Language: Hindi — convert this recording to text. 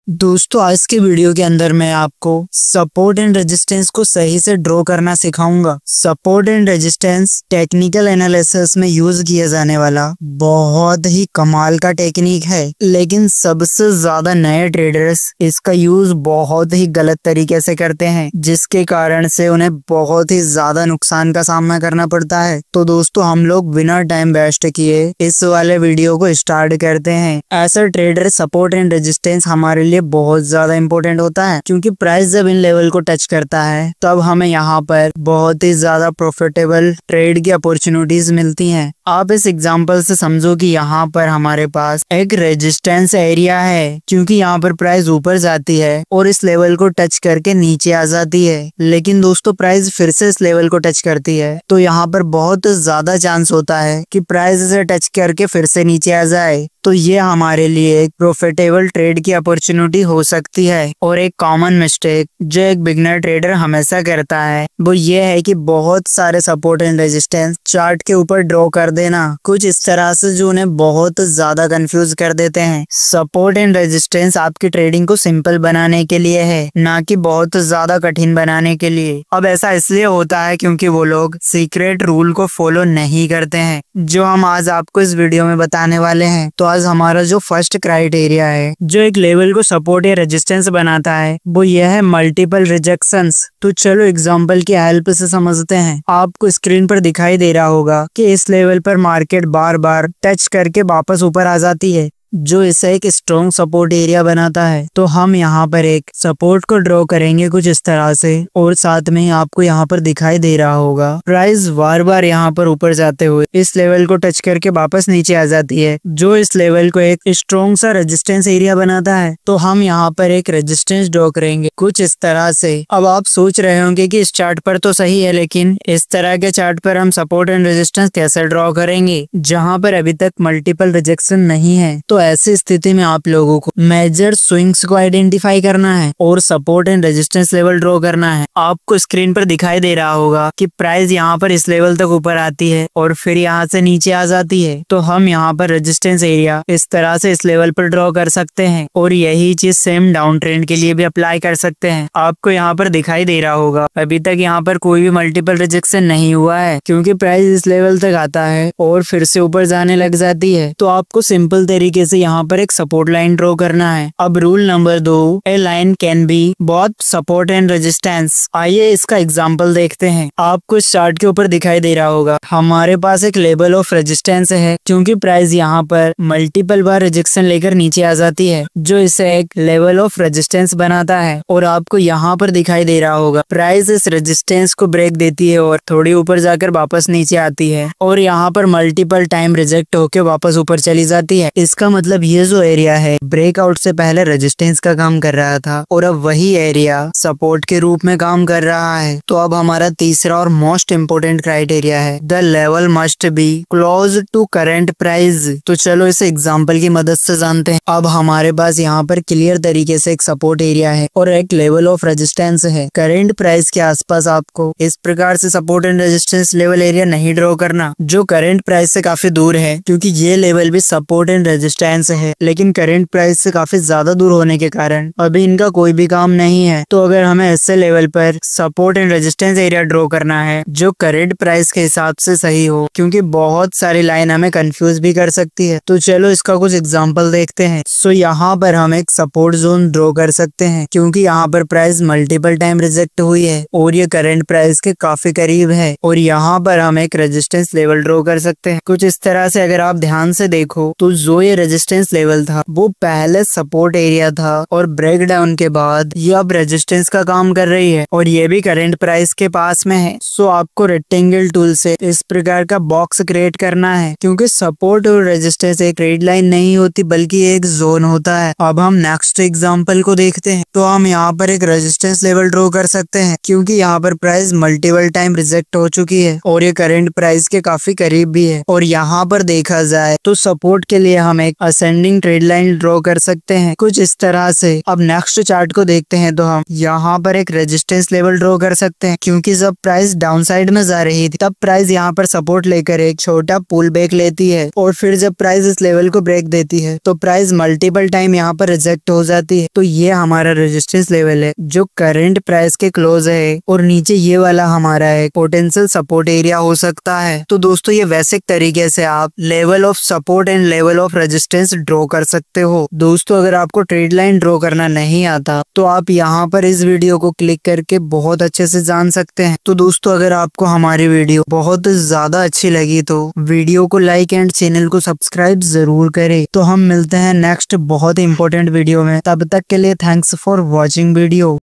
दोस्तों आज के वीडियो के अंदर मैं आपको सपोर्ट एंड रेजिस्टेंस को सही से ड्रॉ करना सिखाऊंगा। Support and resistance technical analysis में यूज किया जाने वाला बहुत ही कमाल का टेक्निक है, लेकिन सबसे ज्यादा नए ट्रेडर्स इसका यूज बहुत ही गलत तरीके से करते हैं, जिसके कारण से उन्हें बहुत ही ज्यादा नुकसान का सामना करना पड़ता है। तो दोस्तों हम लोग बिना टाइम वेस्ट किए इस वाले वीडियो को स्टार्ट करते हैं। ऐसा ट्रेडर सपोर्ट एंड रेजिस्टेंस हमारे लिए बहुत ज्यादा इंपॉर्टेंट होता है, क्योंकि प्राइस जब इन लेवल को टच करता है तब हमें यहाँ पर बहुत ही ज्यादा प्रॉफिटेबल ट्रेड की अपॉर्चुनिटीज मिलती हैं। आप इस एग्जांपल से समझो कि यहाँ पर हमारे पास एक रेजिस्टेंस एरिया है, क्योंकि यहाँ पर प्राइस ऊपर जाती है और इस लेवल को टच करके नीचे आ जाती है। लेकिन दोस्तों प्राइस फिर से इस लेवल को टच करती है तो यहाँ पर बहुत ज्यादा चांस होता है कि प्राइस इसे टच करके फिर से नीचे आ जाए। तो ये हमारे लिए एक प्रॉफिटेबल ट्रेड की अपॉर्चुनिटी हो सकती है। और एक कॉमन मिस्टेक जो एक बिगनर ट्रेडर हमेशा करता है वो ये है कि बहुत सारे सपोर्ट एंड रेजिस्टेंस चार्ट के ऊपर ड्रॉ कर देना, कुछ इस तरह से जो उन्हें बहुत ज्यादा कंफ्यूज कर देते हैं। सपोर्ट एंड रेजिस्टेंस आपकी ट्रेडिंग को सिंपल बनाने के लिए है, ना कि बहुत ज्यादा कठिन बनाने के लिए। अब ऐसा इसलिए होता है क्योंकि वो लोग सीक्रेट रूल को फॉलो नहीं करते हैं, जो हम आज आपको इस वीडियो में बताने वाले हैं। तो आज हमारा जो फर्स्ट क्राइटेरिया है जो एक लेवल को सपोर्ट या रेजिस्टेंस बनाता है वो यह है मल्टीपल रिजेक्शंस। तो चलो एग्जांपल की हेल्प से समझते हैं। आपको स्क्रीन पर दिखाई दे रहा होगा कि इस लेवल पर मार्केट बार बार टच करके वापस ऊपर आ जाती है, जो इसे एक स्ट्रॉन्ग सपोर्ट एरिया बनाता है। तो हम यहाँ पर एक सपोर्ट को ड्रॉ करेंगे कुछ इस तरह से, और साथ में आपको यहाँ पर दिखाई दे रहा होगा प्राइस बार बार यहाँ पर ऊपर जाते हुए इस लेवल को टच करके वापस नीचे आ जाती है, जो इस लेवल को एक स्ट्रॉन्ग सा रेजिस्टेंस एरिया बनाता है। तो हम यहाँ पर एक रेजिस्टेंस ड्रॉ करेंगे कुछ इस तरह से। अब आप सोच रहे होंगे कि इस चार्ट पर तो सही है, लेकिन इस तरह के चार्ट पर हम सपोर्ट एंड रेजिस्टेंस कैसे ड्रॉ करेंगे जहाँ पर अभी तक मल्टीपल रिजेक्शन नहीं है। तो ऐसी स्थिति में आप लोगों को मेजर स्विंग्स को आइडेंटिफाई करना है और support and resistance level draw करना है। आपको स्क्रीन पर दिखाई दे रहा होगा कि प्राइस यहाँ पर इस लेवल तक ऊपर आती है और फिर यहाँ से नीचे आ जाती है। तो हम यहाँ पर रेजिस्टेंस एरिया इस तरह से इस लेवल पर ड्रॉ कर सकते हैं, और यही चीज सेम डाउन ट्रेंड के लिए भी अप्लाई कर सकते हैं। आपको यहाँ पर दिखाई दे रहा होगा अभी तक यहाँ पर कोई भी मल्टीपल रिजेक्शन नहीं हुआ है, क्योंकि प्राइस इस लेवल तक आता है और फिर से ऊपर जाने लग जाती है। तो आपको सिंपल तरीके से यहाँ पर एक सपोर्ट लाइन ड्रॉ करना है। अब rule number 2, A line can be both support and resistance. आइए इसका एग्जांपल देखते हैं। आपको इस चार्ट के ऊपर दिखाई दे रहा होगा हमारे पास एक लेवल ऑफ रेजिस्टेंस है, क्योंकि प्राइस यहाँ पर मल्टीपल बार रिजेक्शन लेकर नीचे आ जाती है, जो इसे एक लेवल ऑफ रेजिस्टेंस बनाता है। और आपको यहाँ पर दिखाई दे रहा होगा प्राइस इस रेजिस्टेंस को ब्रेक देती है और थोड़ी ऊपर जाकर वापस नीचे आती है, और यहाँ पर मल्टीपल टाइम रिजेक्ट होकर वापस ऊपर चली जाती है। इसका मतलब ये जो एरिया है ब्रेकआउट से पहले रेजिस्टेंस का काम कर रहा था और अब वही एरिया सपोर्ट के रूप में काम कर रहा है। तो अब हमारा तीसरा और मोस्ट इम्पोर्टेंट क्राइटेरिया है the level must be close to current price. तो चलो इस एग्जांपल की मदद से जानते हैं। अब हमारे पास यहाँ पर क्लियर तरीके से एक सपोर्ट एरिया है और एक लेवल ऑफ रेजिस्टेंस है। करंट प्राइस के आसपास आपको इस प्रकार से support and resistance level area नहीं ड्रॉ करना जो करंट प्राइस से काफी दूर है, क्योंकि ये लेवल भी सपोर्ट एंड रेजिस्टेंस है, लेकिन करंट प्राइस से काफी ज्यादा दूर होने के कारण अभी इनका कोई भी काम नहीं है। तो अगर हमें ऐसे लेवल पर support and resistance area draw करना है जो करंट प्राइस के हिसाब से सही हो, क्योंकि बहुत सारी लाइन हमें कंफ्यूज भी कर सकती है। तो चलो इसका कुछ एग्जांपल देखते हैं। सो यहाँ पर हम एक सपोर्ट जोन ड्रॉ कर सकते हैं, क्योंकि यहाँ पर प्राइस मल्टीपल टाइम रिजेक्ट हुई है और ये करंट प्राइस के काफी करीब है। और यहाँ पर हम एक रेजिस्टेंस लेवल ड्रॉ कर सकते हैं कुछ इस तरह से। अगर आप ध्यान से देखो तो जो ये रेजिस्टेंस लेवल था वो पहले सपोर्ट एरिया था और ब्रेक डाउन के बाद ये अब रेजिस्टेंस का काम कर रही है, और ये भी करंट प्राइस के पास में है। सो आपको रेक्टेंगल टूल से इस प्रकार का बॉक्स क्रिएट करना है, क्योंकि सपोर्ट और रेजिस्टेंस एक स्ट्रेट लाइन नहीं होती बल्कि एक जोन होता है। अब हम नेक्स्ट एग्जांपल को देखते हैं। तो हम यहाँ पर एक रेजिस्टेंस लेवल ड्रॉ कर सकते हैं, क्योंकि यहाँ पर प्राइस मल्टीपल टाइम रिजेक्ट हो चुकी है और ये करंट प्राइस के काफी करीब भी है। और यहाँ पर देखा जाए तो सपोर्ट के लिए हम एक असेंडिंग ट्रेड लाइन ड्रॉ कर सकते हैं कुछ इस तरह से। अब नेक्स्ट चार्ट को देखते हैं तो हम यहाँ पर एक रेजिस्टेंस लेवल ड्रॉ कर सकते हैं, क्योंकि जब प्राइस डाउन साइड में जा रही थी तब प्राइस यहाँ पर सपोर्ट लेकर एक छोटा पुल बैक लेती है, और फिर जब प्राइस इस लेवल को ब्रेक देती है तो प्राइस मल्टीपल टाइम यहाँ पर रिजेक्ट हो जाती है। तो ये हमारा रेजिस्टेंस लेवल है जो करंट प्राइस के क्लोज है, और नीचे ये वाला हमारा एक पोटेंशियल सपोर्ट एरिया हो सकता है। तो दोस्तों ये वैसे तरीके से आप level of support and level of resistance draw कर सकते हो। दोस्तों अगर आपको ट्रेड लाइन ड्रॉ करना नहीं आता तो आप यहाँ पर इस वीडियो को क्लिक करके बहुत अच्छे से जान सकते हैं। तो दोस्तों अगर आपको हमारी वीडियो बहुत ज्यादा अच्छी लगी तो वीडियो को लाइक एंड चैनल को सब्सक्राइब जरूर करें। तो हम मिलते हैं नेक्स्ट बहुत इंपॉर्टेंट वीडियो में, तब तक के लिए थैंक्स फॉर वॉचिंग वीडियो।